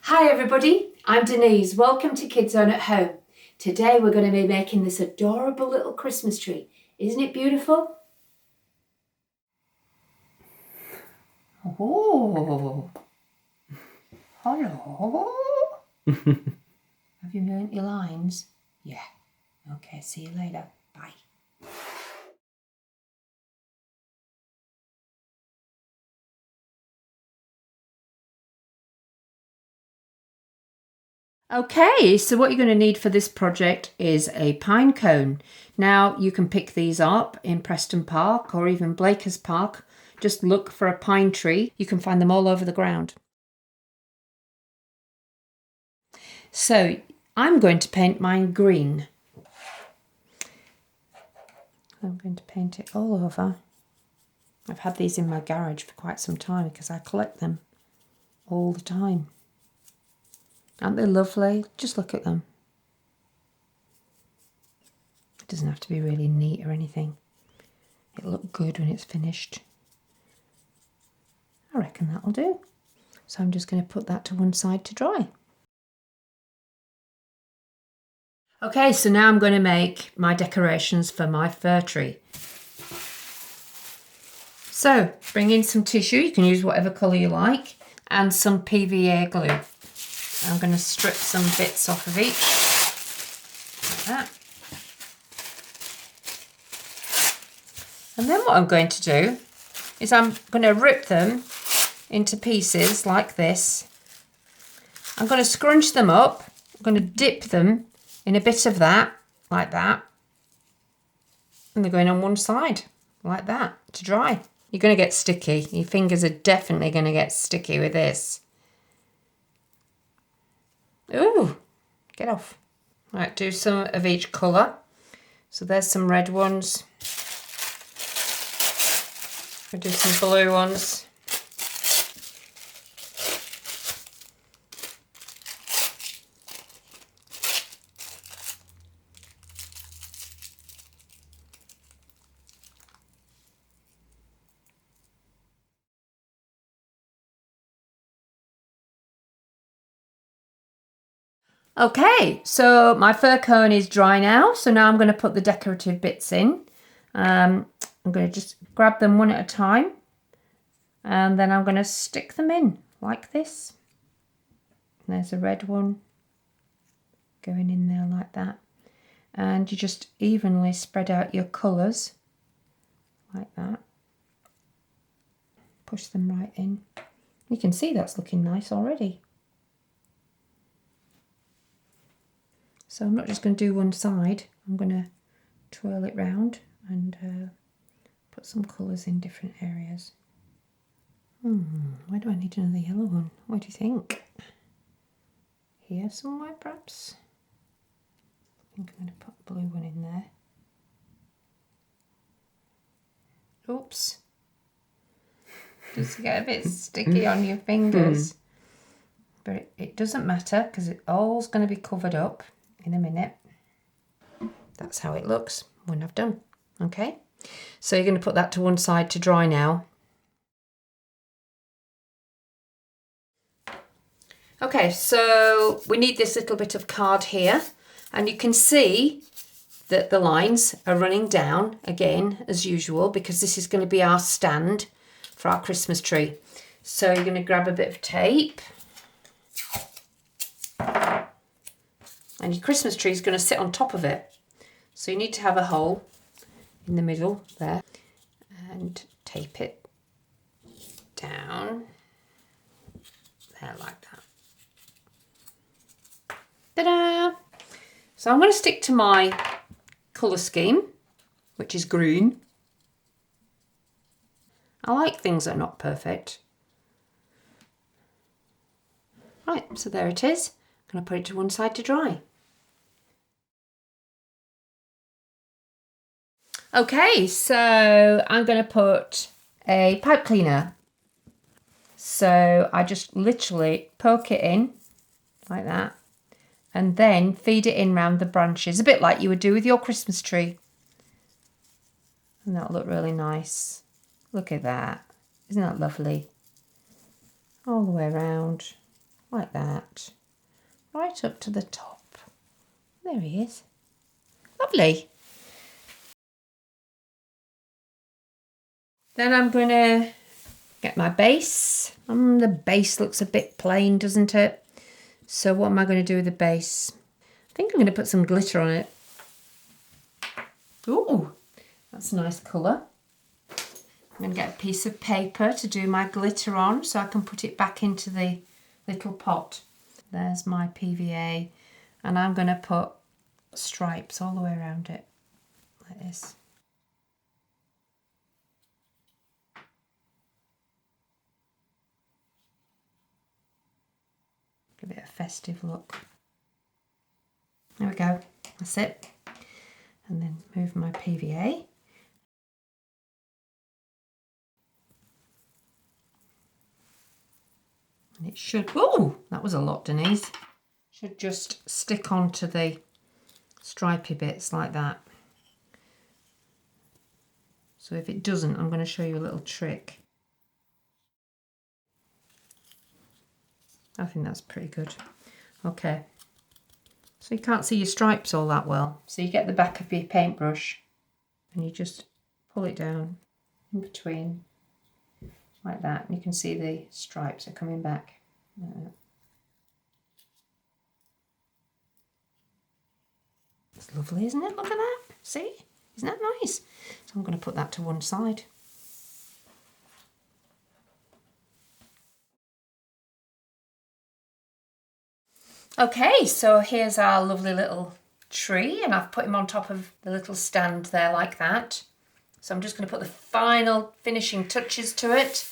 Hi everybody, I'm Denise. Welcome to Kidzone At Home. Today we're going to be making this adorable little Christmas tree. Isn't it beautiful? Oh, hello. Have you learnt your lines? Yeah. Okay, see you later. Bye. Okay, so what you're going to need for this project is a pine cone. Now you can pick these up in Preston Park or even Blakers Park. Just look for a pine tree. You can find them all over the ground. So I'm going to paint mine green. I'm going to paint it all over. I've had these in my garage for quite some time because I collect them all the time. Aren't they lovely? Just look at them. It doesn't have to be really neat or anything. It'll look good when it's finished. I reckon that'll do. So I'm just going to put that to one side to dry. Okay, so now I'm going to make my decorations for my fir tree. So bring in some tissue, you can use whatever colour you like, and some PVA glue. I'm going to strip some bits off of each, like that. And then what I'm going to do is I'm going to rip them into pieces like this. I'm going to scrunch them up, I'm going to dip them in a bit of that, like that. And they're going on one side, like that, to dry. You're going to get sticky. Your fingers are definitely going to get sticky with this. Ooh, get off. Right, do some of each colour. So there's some red ones. We'll do some blue ones. Okay, so my fir cone is dry now, so now I'm going to put the decorative bits in. I'm going to just grab them one at a time, and then I'm going to stick them in like this. There's a red one going in there like that, and you just evenly spread out your colours like that. Push them right in. You can see that's looking nice already. So I'm not just going to do one side, I'm going to twirl it round and put some colours in different areas. Where do I need another yellow one? What do you think? Here somewhere perhaps? I think I'm going to put a blue one in there. Oops. Just get a bit sticky on your fingers. But it doesn't matter because it all's going to be covered up in a minute. That's how it looks when I've done. Okay, so you're going to put that to one side to dry now. Okay, so we need this little bit of card here, and you can see that the lines are running down again as usual because this is going to be our stand for our Christmas tree. So you're going to grab a bit of tape, and your Christmas tree is going to sit on top of it. So you need to have a hole in the middle there and tape it down there like that. Ta-da! So I'm going to stick to my colour scheme, which is green. I like things that are not perfect. Right, so there it is. I'm going to put it to one side to dry. Okay, so I'm going to put a pipe cleaner. So I just literally poke it in like that and then feed it in round the branches, a bit like you would do with your Christmas tree. And that'll look really nice. Look at that. Isn't that lovely? All the way around, like that, right up to the top. There he is. Lovely. Then I'm going to get my base. The base looks a bit plain, doesn't it? So what am I going to do with the base? I think I'm going to put some glitter on it. Ooh, that's a nice colour. I'm going to get a piece of paper to do my glitter on so I can put it back into the little pot. There's my PVA, and I'm going to put stripes all the way around it, like this. Give it a festive look. There we go, that's it. And then move my PVA. And it should, oh, that was a lot, Denise. Should just stick onto the stripy bits like that. So if it doesn't, I'm going to show you a little trick. I think that's pretty good. Okay. So you can't see your stripes all that well. So you get the back of your paintbrush and you just pull it down in between like that. And you can see the stripes are coming back. It's lovely, isn't it? Look at that. See? Isn't that nice? So I'm going to put that to one side. Okay, so here's our lovely little tree, and I've put him on top of the little stand there like that. So I'm just going to put the final finishing touches to it,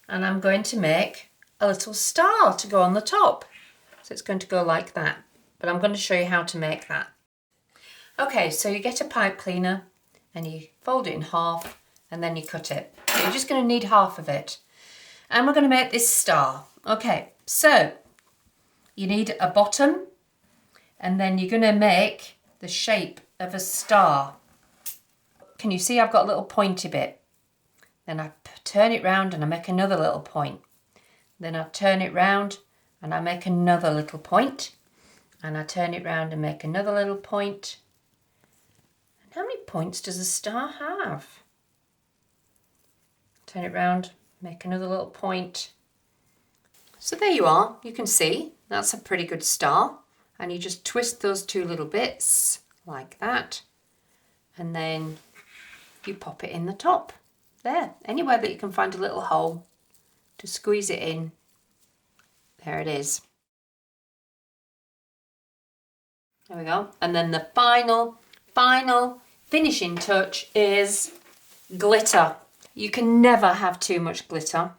and I'm going to make a little star to go on the top. So it's going to go like that, but I'm going to show you how to make that. Okay, so you get a pipe cleaner and you fold it in half and then you cut it. So you're just going to need half of it. And we're going to make this star. Okay, so you need a bottom, and then you're going to make the shape of a star. Can you see I've got a little pointy bit? Then I turn it round and I make another little point. Then I turn it round and I make another little point. And I turn it round and make another little point. And how many points does a star have? Turn it round, make another little point. So there you are, you can see that's a pretty good star, and you just twist those two little bits like that, and then you pop it in the top there, anywhere that you can find a little hole to squeeze it in. There it is. There we go. And then the final finishing touch is glitter. You can never have too much glitter,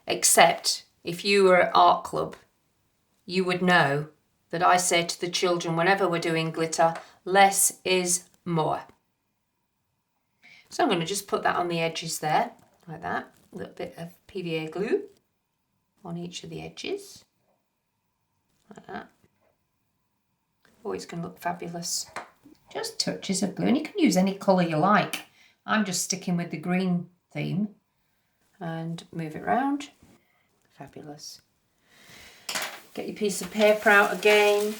except if you were at Artclub, you would know that I say to the children whenever we're doing glitter, less is more. So I'm going to just put that on the edges there, like that. A little bit of PVA glue on each of the edges, like that. Oh, it's going to look fabulous. Just touches of glue, and you can use any colour you like. I'm just sticking with the green theme, and move it round. Fabulous. Get your piece of paper out again,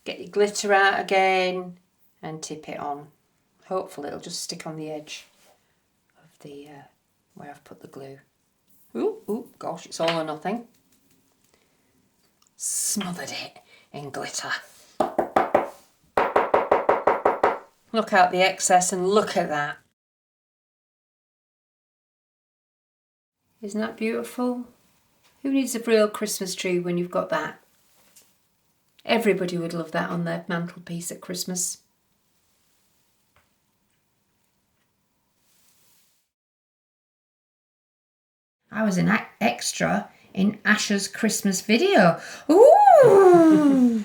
get your glitter out again and tip it on. Hopefully it'll just stick on the edge of the where I've put the glue. Ooh, gosh, it's all or nothing. Smothered it in glitter. Look out the excess and look at that. Isn't that beautiful? Who needs a real Christmas tree when you've got that? Everybody would love that on their mantelpiece at Christmas. I was an extra in Asher's Christmas video. Ooh!